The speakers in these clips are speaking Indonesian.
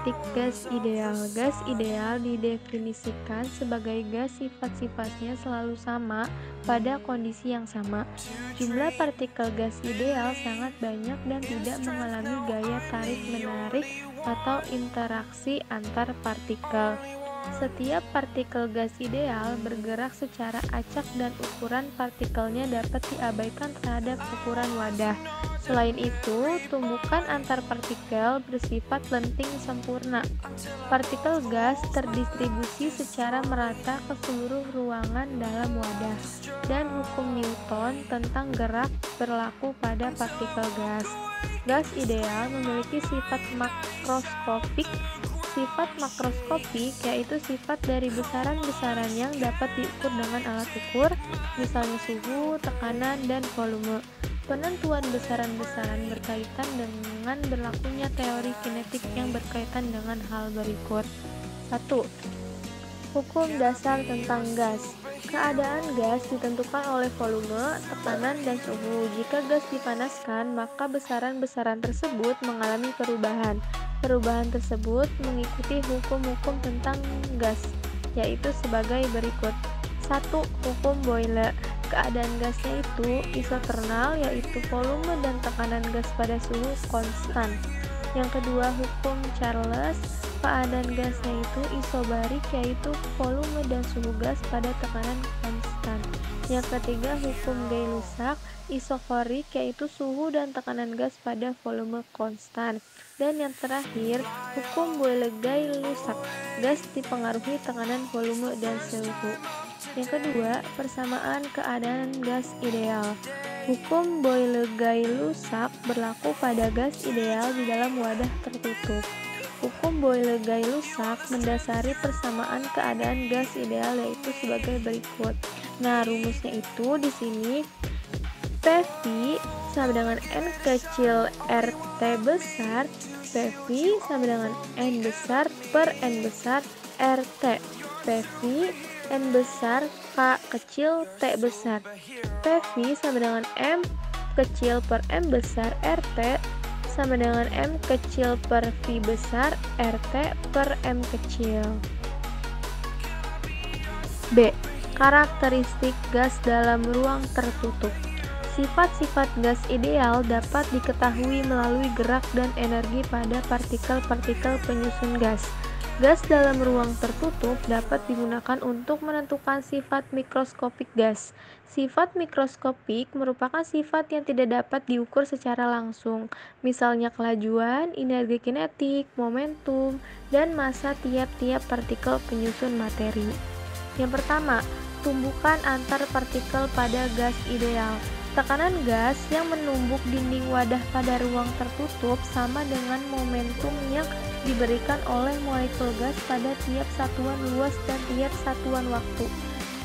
karakteristik gas ideal. Gas ideal didefinisikan sebagai gas sifat-sifatnya selalu sama pada kondisi yang sama. Jumlah partikel gas ideal sangat banyak dan tidak mengalami gaya tarik-menarik atau interaksi antar partikel. Setiap partikel gas ideal bergerak secara acak dan ukuran partikelnya dapat diabaikan terhadap ukuran wadah. Selain itu, tumbukan antar partikel bersifat lenting sempurna. Partikel gas terdistribusi secara merata ke seluruh ruangan dalam wadah, dan hukum Newton tentang gerak berlaku pada partikel gas. Gas ideal memiliki sifat makroskopik. Sifat makroskopik yaitu sifat dari besaran-besaran yang dapat diukur dengan alat ukur, misalnya suhu, tekanan, dan volume. Penentuan besaran-besaran berkaitan dengan berlakunya teori kinetik yang berkaitan dengan hal berikut. 1. Hukum dasar tentang gas. Keadaan gas ditentukan oleh volume, tekanan, dan suhu. Jika gas dipanaskan, maka besaran-besaran tersebut mengalami perubahan. Perubahan tersebut mengikuti hukum-hukum tentang gas, yaitu sebagai berikut. 1. Hukum Boyle. Keadaan gasnya itu isoternal, yaitu volume dan tekanan gas pada suhu konstan. Yang kedua, hukum Charles. Keadaan gasnya itu isobarik, yaitu volume dan suhu gas pada tekanan konstan. Yang ketiga, hukum Gay-Lussac. Isokorik, yaitu suhu dan tekanan gas pada volume konstan. Dan yang terakhir, hukum Boyle-Gay-Lussac. Gas dipengaruhi tekanan, volume, dan suhu. Yang kedua, persamaan keadaan gas ideal. Hukum Boyle-Gay-Lussac berlaku pada gas ideal di dalam wadah tertutup. Hukum Boyle-Gay-Lussac mendasari persamaan keadaan gas ideal yaitu sebagai berikut. Nah, rumusnya itu di sini PV sama dengan N kecil RT besar, PV sama dengan N besar per N besar RT. PV N besar K kecil T besar. PV sama dengan M kecil per M besar RT sama dengan M kecil per V besar RT per M kecil. B. Karakteristik gas dalam ruang tertutup. Sifat-sifat gas ideal dapat diketahui melalui gerak dan energi pada partikel-partikel penyusun gas. Gas dalam ruang tertutup dapat digunakan untuk menentukan sifat mikroskopik gas. Sifat mikroskopik merupakan sifat yang tidak dapat diukur secara langsung, misalnya kelajuan, energi kinetik, momentum, dan massa tiap-tiap partikel penyusun materi. Yang pertama, tumbukan antar partikel pada gas ideal. Tekanan gas yang menumbuk dinding wadah pada ruang tertutup sama dengan momentum yang diberikan oleh molekul gas pada tiap satuan luas dan tiap satuan waktu.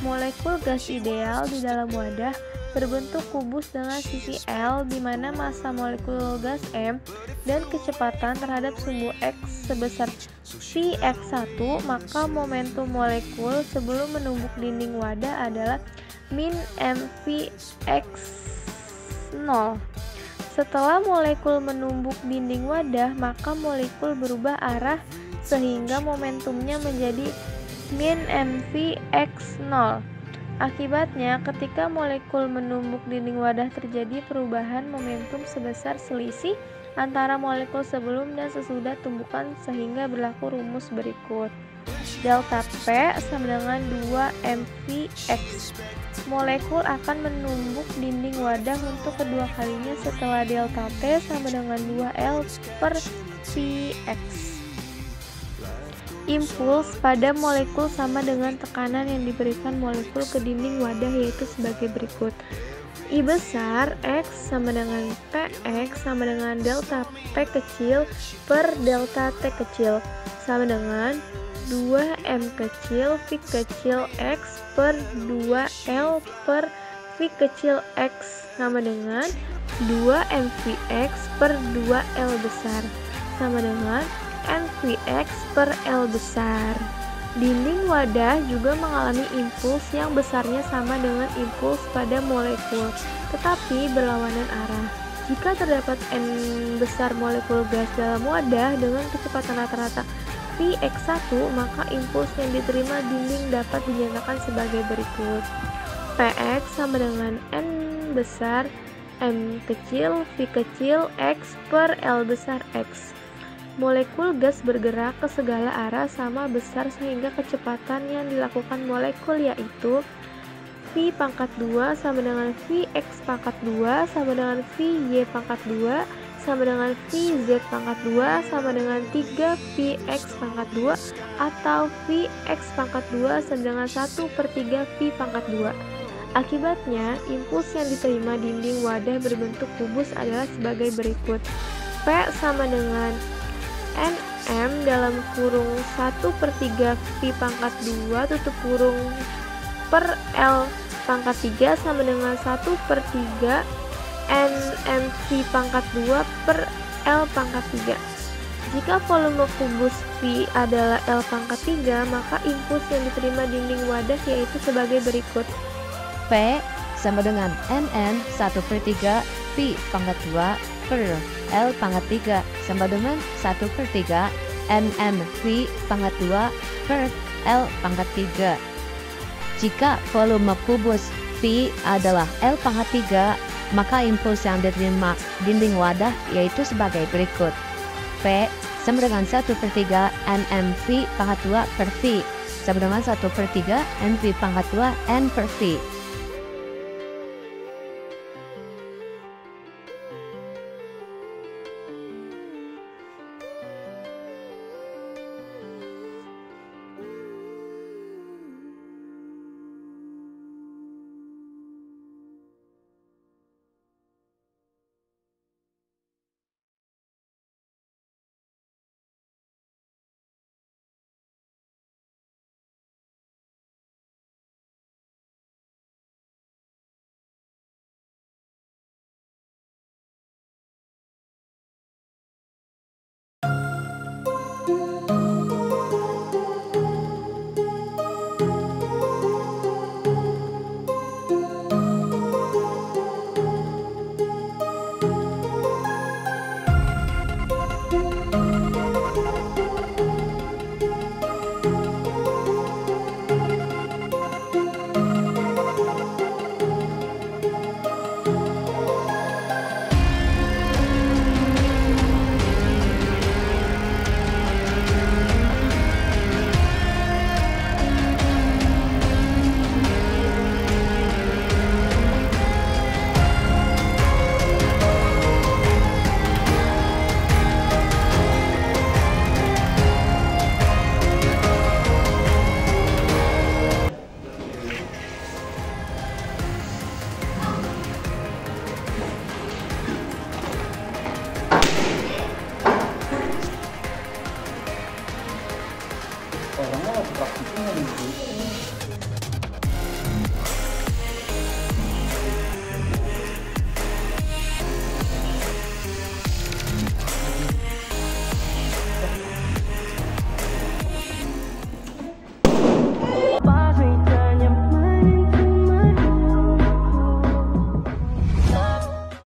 Molekul gas ideal di dalam wadah berbentuk kubus dengan sisi L di mana massa molekul gas M dan kecepatan terhadap sumbu X sebesar Vx1, maka momentum molekul sebelum menumbuk dinding wadah adalah min mvx0. Setelah molekul menumbuk dinding wadah, maka molekul berubah arah sehingga momentumnya menjadi min mvx0. Akibatnya, ketika molekul menumbuk dinding wadah terjadi perubahan momentum sebesar selisih antara molekul sebelum dan sesudah tumbukan sehingga berlaku rumus berikut. Delta P sama dengan 2 mvx. Molekul akan menumbuk dinding wadah untuk kedua kalinya setelah delta T sama dengan 2L per Vx. Impuls pada molekul sama dengan tekanan yang diberikan molekul ke dinding wadah yaitu sebagai berikut. I besar X sama dengan Px sama dengan delta P kecil per delta T kecil sama dengan 2M kecil V kecil X per 2L per V kecil X sama dengan 2MVX per 2L besar sama dengan NVX per L besar. Dinding wadah juga mengalami impuls yang besarnya sama dengan impuls pada molekul, tetapi berlawanan arah. Jika terdapat N besar molekul gas dalam wadah dengan kecepatan rata-rata Vx1, maka impuls yang diterima dinding dapat dinyatakan sebagai berikut. Px sama dengan N besar M kecil V kecil X per L besar X. Molekul gas bergerak ke segala arah sama besar sehingga kecepatan yang dilakukan molekul yaitu V pangkat 2 sama dengan Vx pangkat 2 sama dengan Vy pangkat 2 sama dengan Vz pangkat 2 sama dengan 3 Vx pangkat 2 atau Vx pangkat 2 sama dengan 1/3 V pangkat 2. Akibatnya, impuls yang diterima dinding wadah berbentuk kubus adalah sebagai berikut. P sama dengan Nm dalam kurung 1/3 V pangkat 2 tutup kurung per L pangkat 3 sama dengan 1/3 NmV pangkat 2 per L pangkat 3. Jika volume kubus V adalah L pangkat 3, maka impuls yang diterima dinding wadah yaitu sebagai berikut. P sama dengan Nn 1/3 V pangkat 2 per L pangkat 3 sama dengan 1/3 NmV pangkat 2 per L pangkat 3. Jika volume kubus V adalah L pangkat 3, maka impuls yang diterima dinding wadah yaitu sebagai berikut. P sama dengan 1/3 NmV pangkat 2 per V sama dengan 1/3 NV pangkat 2 N per V. Orangnya lagi praktiknya di situ.